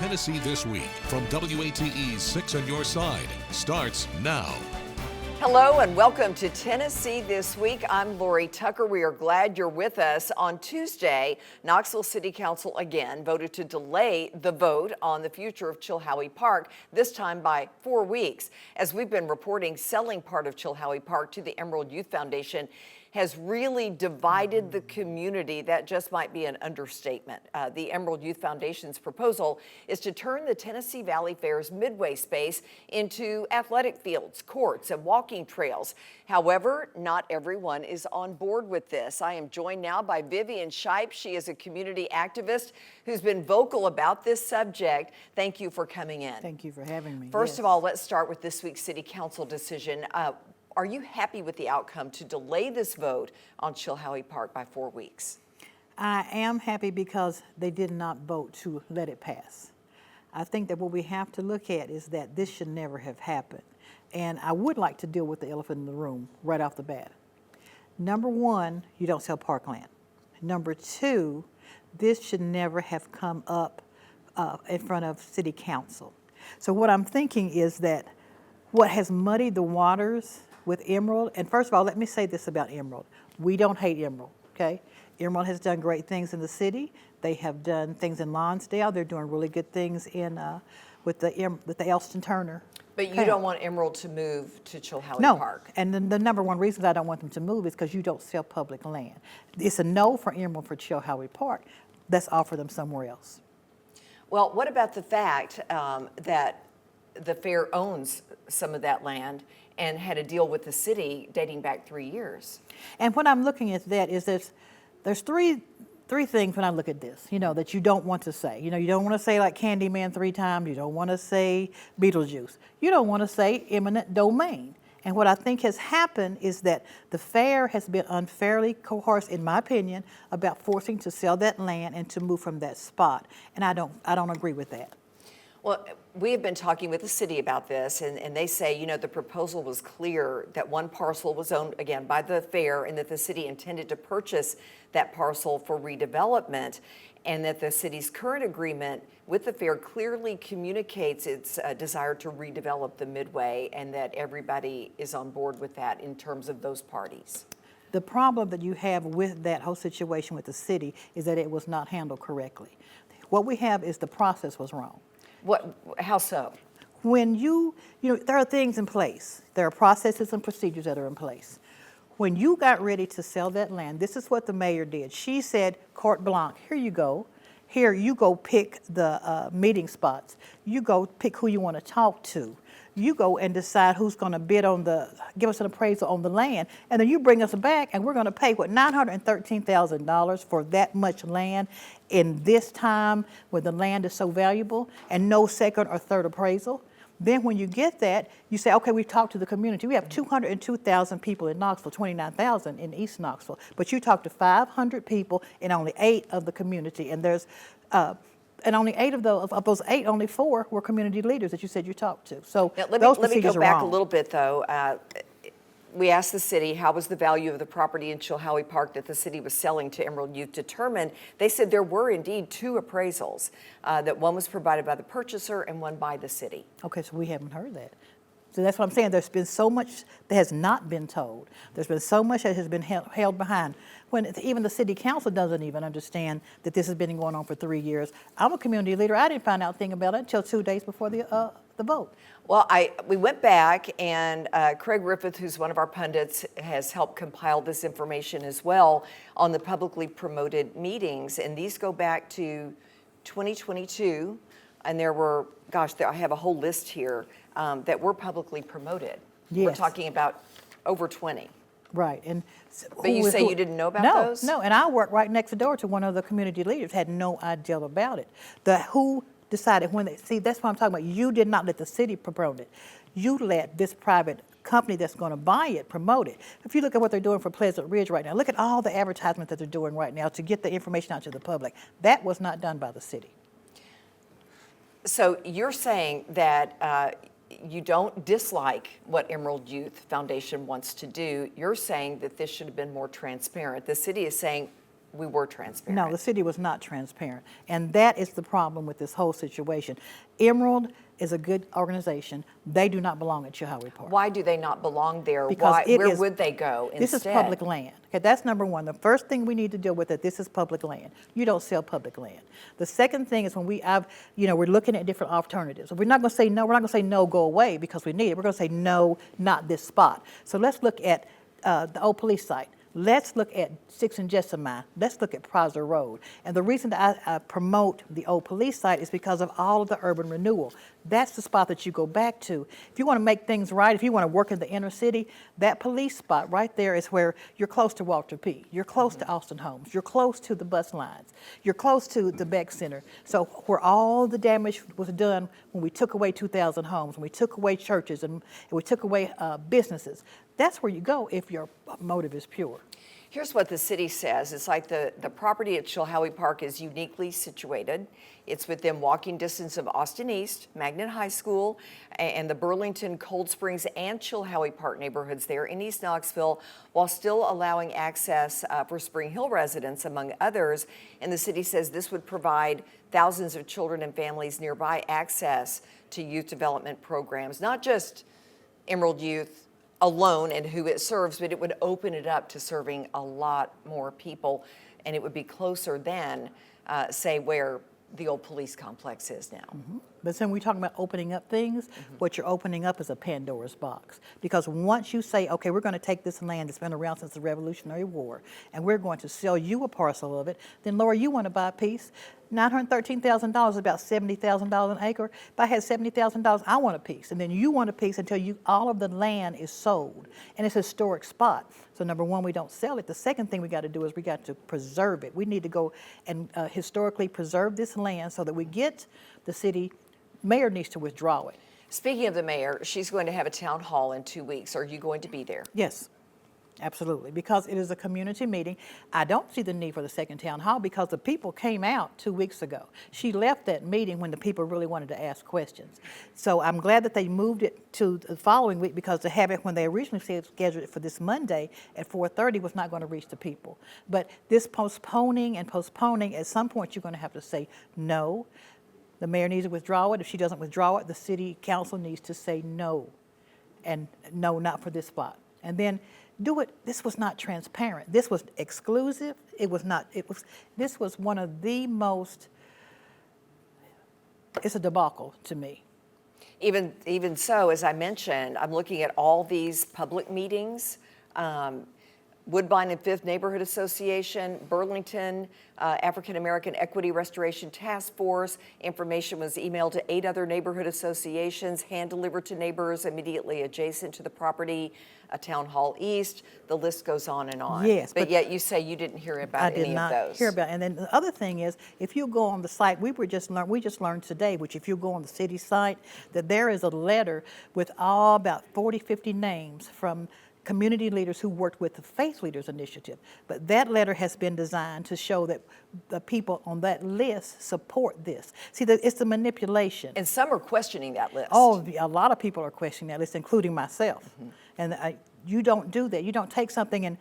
Tennessee This Week from WATE's 6 on Your Side starts now. Hello and welcome to Tennessee This Week. I'm Lori Tucker. We are glad you're with us. On Tuesday, Knoxville City Council again voted to delay the vote on the future of Chilhowee Park, this time by 4 weeks. As we've been reporting, selling part of Chilhowee Park to the Emerald Youth Foundation has really divided the community. That just might be an understatement. The Emerald Youth Foundation's proposal is to turn the Tennessee Valley Fair's midway space into athletic fields, courts, and walking trails. However, not everyone is on board with this. I am joined now by Vivian Shipe. She is a community activist who's been vocal about this subject. Thank you for coming in. Thank you for having me. First of all, let's start with this week's City Council decision. Are you happy with the outcome to delay this vote on Chilhowee Park by 4 weeks? I am happy because they did not vote to let it pass. I think that what we have to look at is that this should never have happened. And I would like to deal with the elephant in the room right off the bat. Number one, you don't sell parkland. Number two, this should never have come up in front of City Council. So what I'm thinking is that what has muddied the waters with Emerald, and first of all, let me say this about Emerald. We don't hate Emerald, okay? Emerald has done great things in the city. They have done things in Lonsdale. They're doing really good things in with the Elston Turner. But you don't want Emerald to move to Chilhowee Park? No, and the number one reason I don't want them to move is because you don't sell public land. It's a no for Emerald for Chilhowee Park. Let's offer them somewhere else. Well, what about the fact that the fair owns some of that land and had a deal with the city dating back 3 years? And when I'm looking at that is there's three things when I look at this, that you don't want to say. You don't want to say like Candyman 3 times. You don't want to say Beetlejuice. You don't want to say eminent domain. And what I think has happened is that the fair has been unfairly coerced, in my opinion, about forcing to sell that land and to move from that spot. And I don't agree with that. Well, we have been talking with the city about this, and they say, the proposal was clear that one parcel was owned, again, by the fair, and that the city intended to purchase that parcel for redevelopment, and that the city's current agreement with the fair clearly communicates its desire to redevelop the Midway, and that everybody is on board with that in terms of those parties. The problem that you have with that whole situation with the city is that it was not handled correctly. What we have is the process was wrong. How so? When there are things in place. There are processes and procedures that are in place. When you got ready to sell that land, this is what the mayor did. She said, carte blanche, here you go. Here, you go pick the meeting spots. You go pick who you want to talk to. You go and decide who's going to give us an appraisal on the land. And then you bring us back and we're going to pay, $913,000 for that much land in this time when the land is so valuable and no second or third appraisal. Then when you get that, you say, okay, we've talked to the community. We have 202,000 people in Knoxville, 29,000 in East Knoxville. But you talk to 500 people in only 8 of the community. And there's only 8 of those 8, only 4 were community leaders that you said you talked to. So now, let me go back a little bit, though. We asked the city how was the value of the property in Chilhowee Park that the city was selling to Emerald Youth determined. They said there were indeed 2 appraisals, that one was provided by the purchaser and one by the city. Okay, so we haven't heard that. So that's what I'm saying. There's been so much that has not been told. There's been so much that has been held behind. When even the city council doesn't even understand that this has been going on for 3 years. I'm a community leader. I didn't find out a thing about it until 2 days before the vote. Well, we went back, and Craig Riffith, who's one of our pundits, has helped compile this information as well on the publicly promoted meetings. And these go back to 2022. And there were, I have a whole list here that were publicly promoted. Yes. We're talking about over 20. Right. But you say you didn't know about those? No, and I work right next door to one of the community leaders, had no idea about it. Who decided that's what I'm talking about. You did not let the city promote it. You let this private company that's going to buy it promote it. If you look at what they're doing for Pleasant Ridge right now, look at all the advertisements that they're doing right now to get the information out to the public. That was not done by the city. So you're saying that you don't dislike what Emerald Youth Foundation wants to do. You're saying that this should have been more transparent. The city is saying we were transparent. No, the city was not transparent. And that is the problem with this whole situation. Emerald is a good organization. They do not belong at Chilhowee Park. Why do they not belong there? Because Where would they go instead? This is public land. Okay, that's number one. The first thing we need to deal with is this is public land. You don't sell public land. The second thing is when we're looking at different alternatives. We're not going to say no. We're not going to say no, go away because we need it. We're going to say no, not this spot. So let's look at the old police site. Let's look at 6 and Jessamine. Let's look at Prosser Road. And the reason that I promote the old police site is because of all of the urban renewal. That's the spot that you go back to. If you want to make things right, if you want to work in the inner city, that police spot right there is where you're close to Walter P. You're close to Austin Holmes. You're close to the bus lines. You're close to the Beck Center. So where all the damage was done when we took away 2,000 homes, when we took away churches, and we took away businesses, that's where you go if your motive is pure. Here's what the city says. It's like the property at Chilhowee Park is uniquely situated. It's within walking distance of Austin East, Magnet High School, and the Burlington, Cold Springs, and Chilhowee Park neighborhoods there in East Knoxville, while still allowing access for Spring Hill residents, among others. And the city says this would provide thousands of children and families nearby access to youth development programs, not just Emerald Youth alone and who it serves, but it would open it up to serving a lot more people, and it would be closer than, say, where the old police complex is now. Mm-hmm. But then we talk about opening up things, what you're opening up is a Pandora's box. Because once you say, okay, we're going to take this land that's been around since the Revolutionary War, and we're going to sell you a parcel of it, then Laura, you want to buy a piece. $913,000 is about $70,000 an acre. If I had $70,000, I want a piece. And then you want a piece until all of the land is sold. And it's a historic spot. So number one, we don't sell it. The second thing we got to do is we got to preserve it. We need to go and historically preserve this land so that we get the city. Mayor needs to withdraw it. Speaking of the mayor, she's going to have a town hall in 2 weeks. Are you going to be there? Yes, absolutely, because it is a community meeting. I don't see the need for the second town hall because the people came out 2 weeks ago. She left that meeting when the people really wanted to ask questions. So I'm glad that they moved it to the following week, because to have it when they originally scheduled it for this Monday at 4:30 was not going to reach the people. But this postponing, at some point you're going to have to say no. The mayor needs to withdraw it. If she doesn't withdraw it, the city council needs to say no, and no, not for this spot. And then do it. This was not transparent. This was exclusive. It was not. This was one of the most. It's a debacle to me. Even so, as I mentioned, I'm looking at all these public meetings. Woodbine and Fifth Neighborhood Association, Burlington, African American Equity Restoration Task Force. Information was emailed to 8 other neighborhood associations, hand-delivered to neighbors immediately adjacent to the property, Town Hall East. The list goes on and on. Yes, but yet you say you didn't hear about any of those. I did not hear about it. And then the other thing is, if you go on the site, we just learned today, which if you go on the city site, that there is a letter with all about 40, 50 names from community leaders who worked with the Faith Leaders Initiative. But that letter has been designed to show that the people on that list support this. See, it's the manipulation. And some are questioning that list. Oh, a lot of people are questioning that list, including myself. Mm-hmm. And you don't do that. You don't take something and,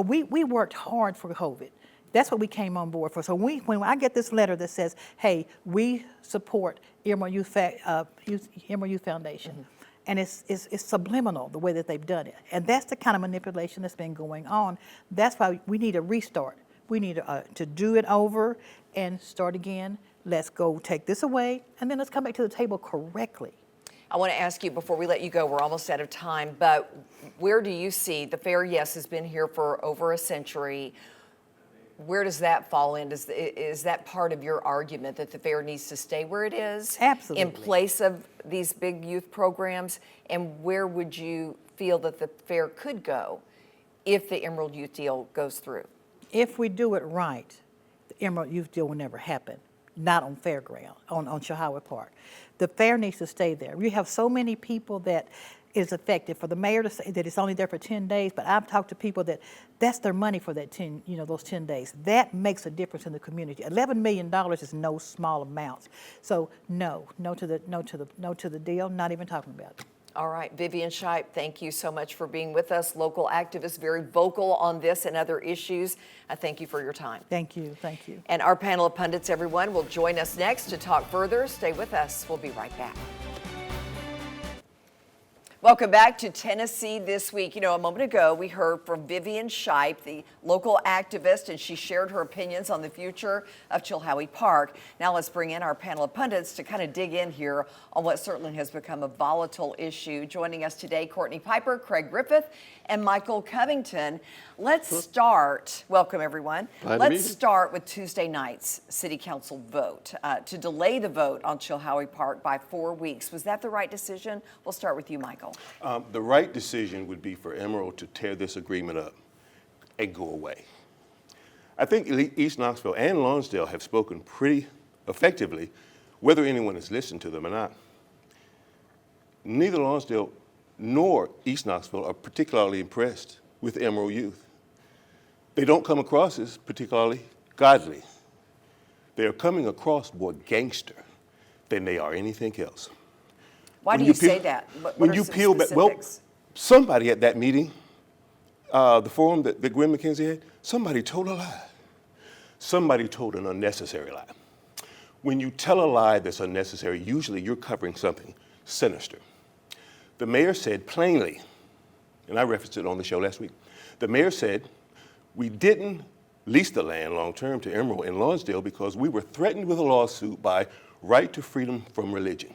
we worked hard for COVID. That's what we came on board for. So when I get this letter that says, hey, we support Emerald Youth Foundation, mm-hmm. And it's subliminal, the way that they've done it. And that's the kind of manipulation that's been going on. That's why we need a restart. We need to do it over and start again. Let's go take this away, and then let's come back to the table correctly. I want to ask you, before we let you go, we're almost out of time, but where do you see the fair, yes, has been here for over a century. Where does that fall in? Is that part of your argument that the fair needs to stay where it is? Absolutely. In place of these big youth programs? And where would you feel that the fair could go if the Emerald Youth deal goes through? If we do it right, the Emerald Youth deal will never happen. Not on fairground, on Chilhowee Park. The fair needs to stay there. We have so many people that is affected. For the mayor to say that it's only there for 10 days, but I've talked to people that's their money for that those 10 days. That makes a difference in the community. $11 million is no small amount. So no to the deal. Not even talking about it. All right, Vivian Shipe, thank you so much for being with us. Local activist, very vocal on this and other issues. I thank you for your time. Thank you. Thank you. And our panel of pundits, everyone, will join us next to talk further. Stay with us. We'll be right back. Welcome back to Tennessee This Week. You know, a moment ago, we heard from Vivian Shipe, the local activist, and she shared her opinions on the future of Chilhowee Park. Now let's bring in our panel of pundits to kind of dig in here on what certainly has become a volatile issue. Joining us today, Courtney Piper, Craig Griffith, and Michael Covington. Let's start, welcome everyone. Let's start with Tuesday night's City Council vote to delay the vote on Chilhowee Park by 4 weeks. Was that the right decision? We'll start with you, Michael. The right decision would be for Emerald to tear this agreement up and go away. I think East Knoxville and Lonsdale have spoken pretty effectively, whether anyone has listened to them or not. Neither Lonsdale nor East Knoxville are particularly impressed with Emerald youth. They don't come across as particularly godly. They are coming across more gangster than they are anything else. Why do you say that? When you peel back, well, somebody at that meeting, the forum that Gwen McKenzie had, somebody told a lie. Somebody told an unnecessary lie. When you tell a lie that's unnecessary, usually you're covering something sinister. The mayor said plainly, and I referenced it on the show last week, the mayor said, we didn't lease the land long-term to Emerald and Lonsdale because we were threatened with a lawsuit by right to freedom from religion.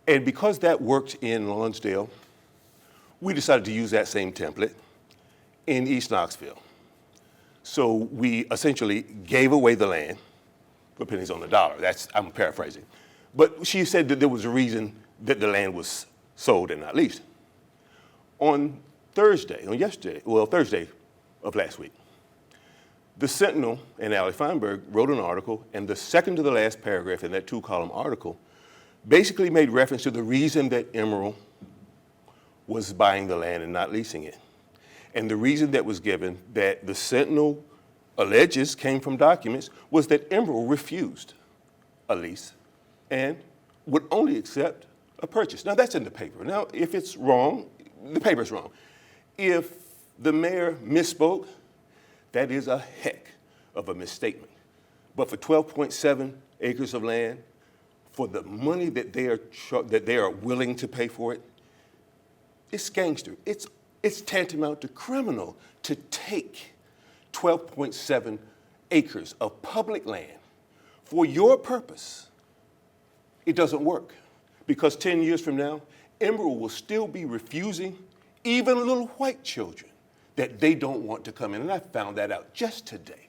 And because that worked in Lonsdale, we decided to use that same template in East Knoxville. So we essentially gave away the land for pennies on the dollar. I'm paraphrasing. But she said that there was a reason that the land was sold and not leased. On Thursday of last week, the Sentinel and Allie Feinberg wrote an article, and the second to the last paragraph in that 2-column article basically made reference to the reason that Emerald was buying the land and not leasing it. And the reason that was given that the Sentinel alleges came from documents was that Emerald refused a lease and would only accept a purchase. Now that's in the paper. Now if it's wrong, the paper's wrong. If the mayor misspoke, that is a heck of a misstatement. But for 12.7 acres of land, for the money that they are willing to pay for it, it's gangster. It's tantamount to criminal to take 12.7 acres of public land for your purpose. It doesn't work because 10 years from now, Emerald will still be refusing even little white children that they don't want to come in. And I found that out just today,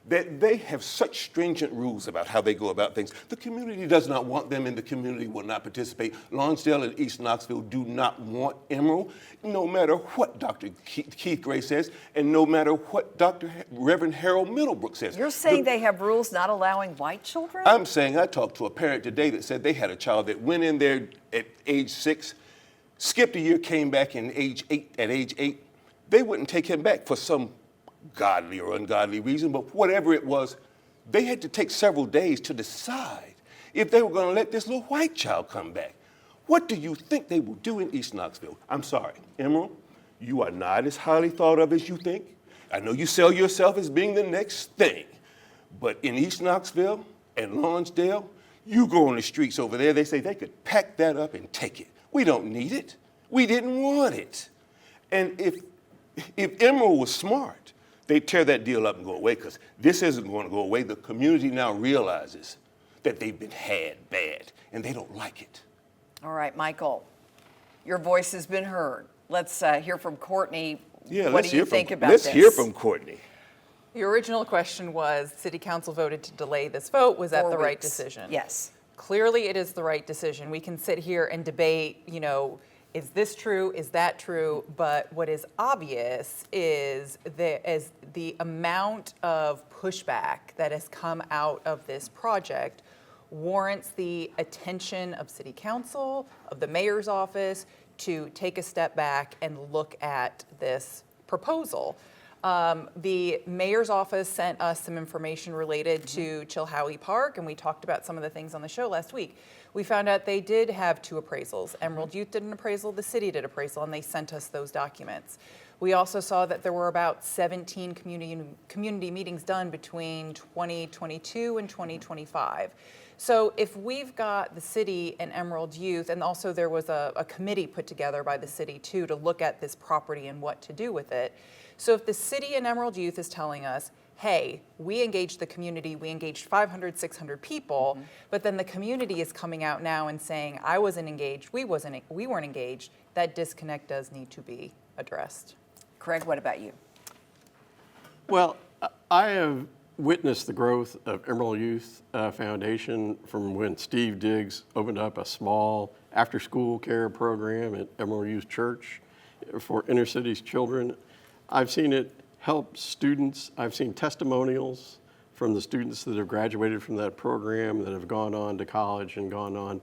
that they have such stringent rules about how they go about things. The community does not want them, and the community will not participate. Lonsdale and East Knoxville do not want Emerald, no matter what Dr. Keith Gray says, and no matter what Reverend Harold Middlebrook says. You're saying they have rules not allowing white children? I'm saying I talked to a parent today that said they had a child that went in there at age 6, skipped a year, came back at age 8. They wouldn't take him back for some godly or ungodly reason, but whatever it was, they had to take several days to decide if they were going to let this little white child come back. What do you think they will do in East Knoxville? I'm sorry, Emerald, you are not as highly thought of as you think. I know you sell yourself as being the next thing, but in East Knoxville and Lonsdale, you go on the streets over there, they say they could pack that up and take it. We don't need it. We didn't want it. And if Emerald was smart, they'd tear that deal up and go away, because this isn't going to go away. The community now realizes that they've been had bad, and they don't like it. All right, Michael, your voice has been heard. Let's hear from Courtney. Yeah, what do you think about this? Let's hear from Courtney. The original question was, City Council voted to delay this vote. Was that 4 the right weeks. decision? Yes. Clearly, it is the right decision. We can sit here and debate, is this true? Is that true? But what is obvious is the amount of pushback that has come out of this project warrants the attention of City Council, of the mayor's office, to take a step back and look at this proposal. The mayor's office sent us some information related to Chilhowee Park, and we talked about some of the things on the show last week. We found out they did have 2 appraisals. Emerald Youth did an appraisal, the city did appraisal, and they sent us those documents. We also saw that there were about 17 community meetings done between 2022 and 2025. So if we've got the city and Emerald Youth, and also there was a committee put together by the city too to look at this property and what to do with it. So if the city and Emerald Youth is telling us, hey, we engaged the community, we engaged 500, 600 people, but then the community is coming out now and saying, I wasn't engaged, we weren't engaged, that disconnect does need to be addressed. Craig, what about you? Well, I have witnessed the growth of Emerald Youth Foundation from when Steve Diggs opened up a small after-school care program at Emerald Youth Church for inner cities children. I've seen it help students. I've seen testimonials from the students that have graduated from that program that have gone on to college and gone on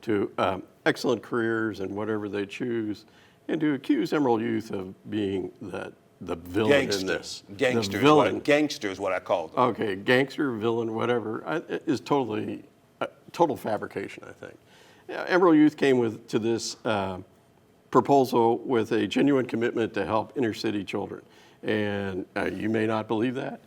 to excellent careers and whatever they choose. And to accuse Emerald Youth of being the villain in this. Gangster. The villain. Gangster is what I call them. Okay, gangster, villain, whatever, is totally, total fabrication, I think. Emerald Youth came to this proposal with a genuine commitment to help inner city children. And you may not believe that,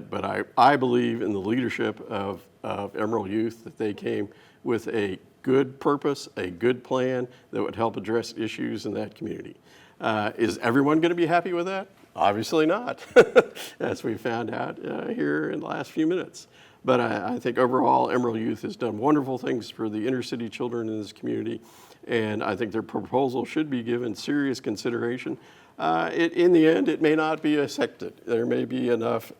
but I believe in the leadership of Emerald Youth, that they came with a good purpose, a good plan that would help address issues in that community. Is everyone going to be happy with that? Obviously not, as we found out here in the last few minutes. But I think overall, Emerald Youth has done wonderful things for the inner city children in this community, and I think their proposal should be given serious consideration. In the end, it may not be accepted. There may be enough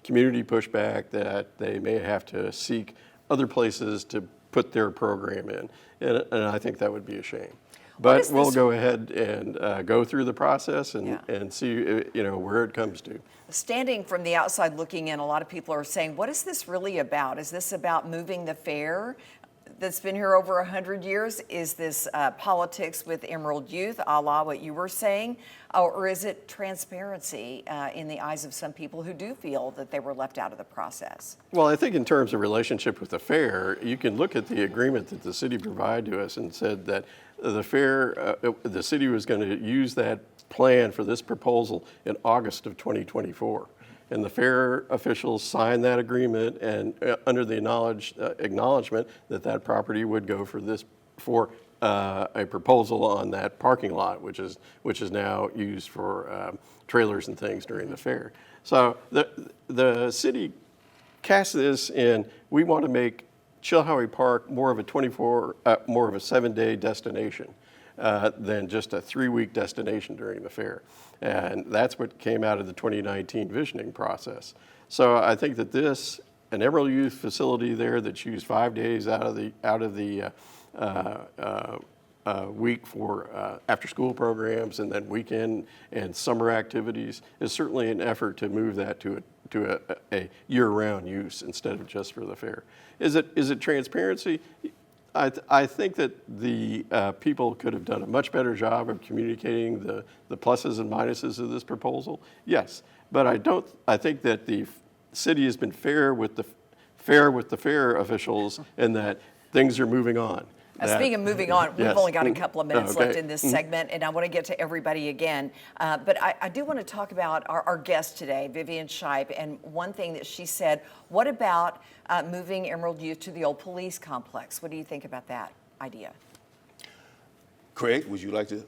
community pushback that they may have to seek other places to put their program in, and I think that would be a shame. But we'll go ahead and go through the process and see where it comes to. Standing from the outside looking in, a lot of people are saying, what is this really about? Is this about moving the fair that's been here over 100 years? Is this politics with Emerald Youth, a la what you were saying? Or is it transparency in the eyes of some people who do feel that they were left out of the process? Well, I think in terms of relationship with the fair, you can look at the agreement that the city provided to us and said that the fair, the city was going to use that plan for this proposal in August of 2024. And the fair officials signed that agreement, and under the acknowledgement that that property would go for a proposal on that parking lot, which is now used for trailers and things during the fair. So the city cast this in. We want to make Chilhowee Park more of a 7-day destination than just a 3-week destination during the fair. And that's what came out of the 2019 visioning process. So I think that an Emerald Youth facility there that's used 5 days out of the week for after-school programs and then weekend and summer activities is certainly an effort to move that to a year-round use instead of just for the fair. Is it transparency? I think that the people could have done a much better job of communicating the pluses and minuses of this proposal. Yes, but I think that the city has been fair with the fair officials and that things are moving on. Speaking of moving on, we've Yes. only got a couple of minutes Okay. left in this segment, and I want to get to everybody again. But I do want to talk about our guest today, Vivian Shipe, and one thing that she said, what about moving Emerald Youth to the old police complex? What do you think about that idea? Craig, would you like to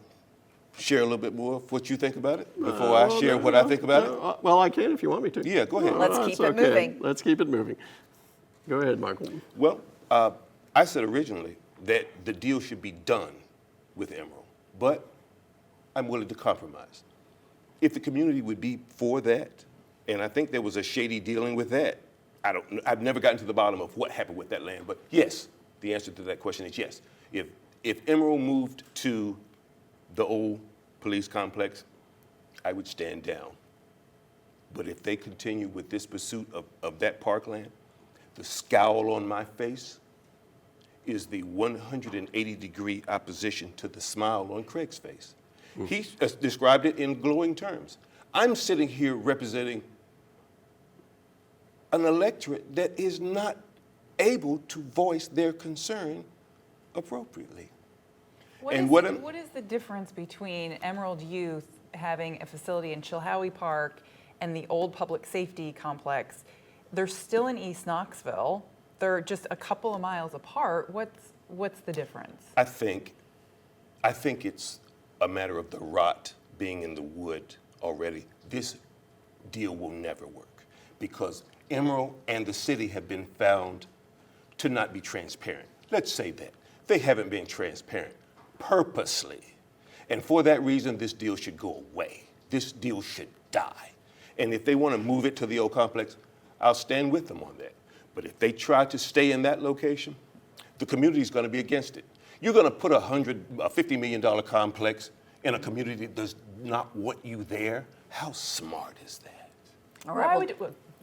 share a little bit more of what you think about it before I share what I think about it? Well, I can if you want me to. Yeah, go ahead. Let's keep it moving. Let's keep it moving. Go ahead, Michael. Well, I said originally that the deal should be done with Emerald, but I'm willing to compromise. If the community would be for that, and I think there was a shady dealing with that. I've never gotten to the bottom of what happened with that land, but yes, the answer to that question is yes. If Emerald moved to the old police complex, I would stand down. But if they continue with this pursuit of that parkland, the scowl on my face is the 180-degree opposition to the smile on Craig's face. He described it in glowing terms. I'm sitting here representing an electorate that is not able to voice their concern appropriately. What is the difference between Emerald Youth having a facility in Chilhowee Park and the old public safety complex? They're still in East Knoxville. They're just a couple of miles apart. What's the difference? I think it's a matter of the rot being in the wood already. This deal will never work because Emerald and the city have been found to not be transparent. Let's say that. They haven't been transparent purposely. And for that reason, this deal should go away. This deal should die. And if they want to move it to the old complex, I'll stand with them on that. But if they try to stay in that location, the community is going to be against it. You're going to put a $50 million complex in a community that does not want you there? How smart is that? All right,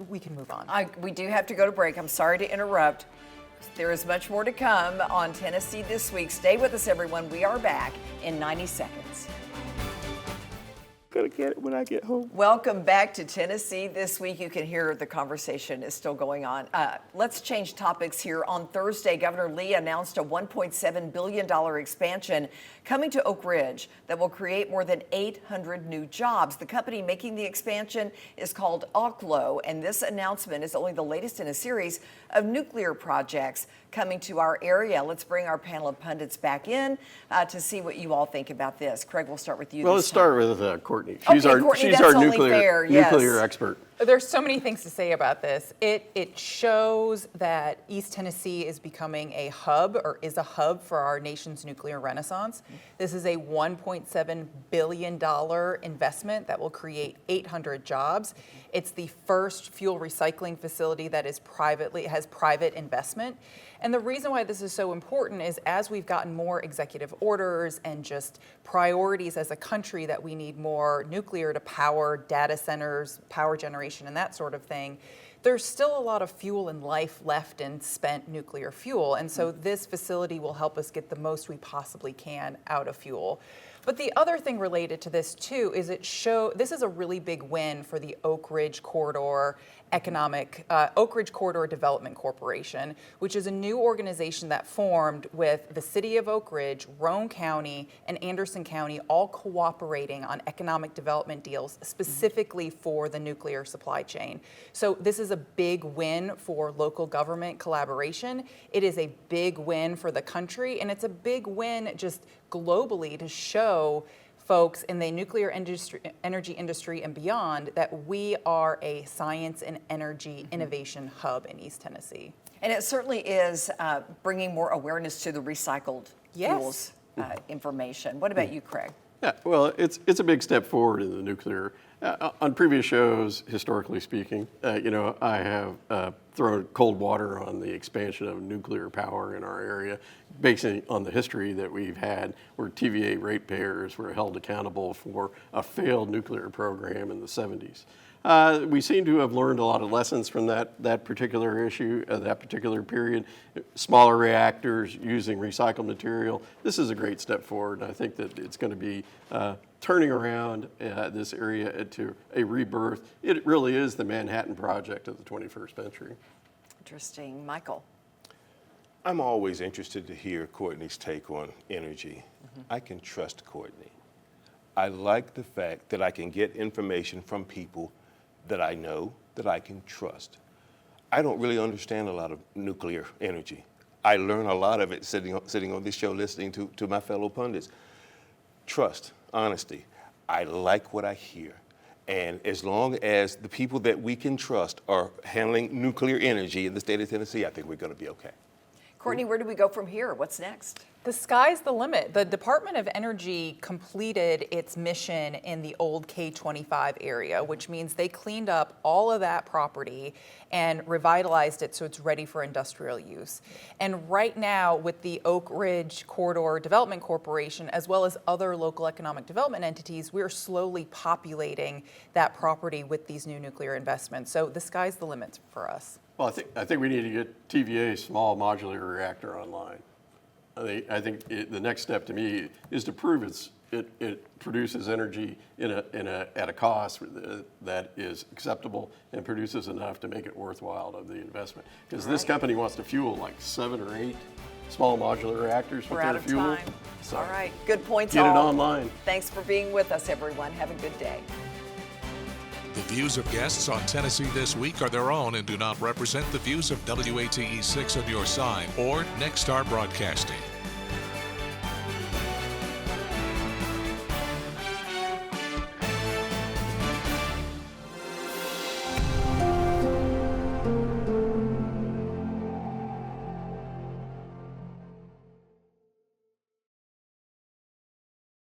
We can move on. we do have to go to break. I'm sorry to interrupt. There is much more to come on Tennessee This Week. Stay with us, everyone. We are back in 90 seconds. Gonna get it when I get home. Welcome back to Tennessee This Week. You can hear the conversation is still going on. Let's change topics here. On Thursday, Governor Lee announced a $1.7 billion expansion coming to Oak Ridge that will create more than 800 new jobs. The company making the expansion is called Oklo, and this announcement is only the latest in a series of nuclear projects coming to our area. Let's bring our panel of pundits back in to see what you all think about this. Craig, we'll start with you. Well, let's start with Courtney. She's Okay, Courtney, she's that's our only fair, yes. nuclear expert. There's so many things to say about this. It shows that East Tennessee is becoming a hub, or is a hub for our nation's nuclear renaissance. This is a $1.7 billion investment that will create 800 jobs. It's the first fuel recycling facility that has private investment. And the reason why this is so important is as we've gotten more executive orders and just priorities as a country that we need more nuclear to power data centers, power generation, and that sort of thing, there's still a lot of fuel and life left in spent nuclear fuel. And so this facility will help us get the most we possibly can out of fuel. But the other thing related to this too is this is a really big win for the Oak Ridge Corridor Oak Ridge Corridor Development Corporation, which is a new organization that formed with the city of Oak Ridge, Roane County, and Anderson County all cooperating on economic development deals specifically for the nuclear supply chain. So this is a big win for local government collaboration. It is a big win for the country, and it's a big win just globally to show folks in the nuclear energy industry and beyond that we are a science and energy innovation hub in East Tennessee. And it certainly is bringing more awareness to the recycled fuels information. What about you, Craig? Yeah, well, it's a big step forward in the nuclear. On previous shows, historically speaking, I have thrown cold water on the expansion of nuclear power in our area, based on the history that we've had where TVA ratepayers were held accountable for a failed nuclear program in the 70s. We seem to have learned a lot of lessons from that particular issue, that particular period. Smaller reactors using recycled material. This is a great step forward, and I think that it's going to be turning around this area to a rebirth. It really is the Manhattan Project of the 21st century. Interesting. Michael? I'm always interested to hear Courtney's take on energy. I can trust Courtney. I like the fact that I can get information from people that I know, that I can trust. I don't really understand a lot of nuclear energy. I learn a lot of it sitting on this show listening to my fellow pundits. Trust, honesty. I like what I hear. And as long as the people that we can trust are handling nuclear energy in the state of Tennessee, I think we're going to be okay. Courtney, where do we go from here? What's next? The sky's the limit. The Department of Energy completed its mission in the old K-25 area, which means they cleaned up all of that property and revitalized it so it's ready for industrial use. And right now, with the Oak Ridge Corridor Development Corporation, as well as other local economic development entities, we're slowly populating that property with these new nuclear investments. So the sky's the limit for us. Well, I think we need to get TVA small modular reactor online. I think the next step to me is to prove its it produces energy at a cost that is acceptable and produces enough to make it worthwhile of the investment. Because this company wants to fuel like 7 or 8 small modular reactors with We're out their of fuel. time. So All right, good points get it all. online. Thanks for being with us, everyone. Have a good day. The views of guests on Tennessee This Week are their own and do not represent the views of WATE 6 on your side or Nexstar Broadcasting.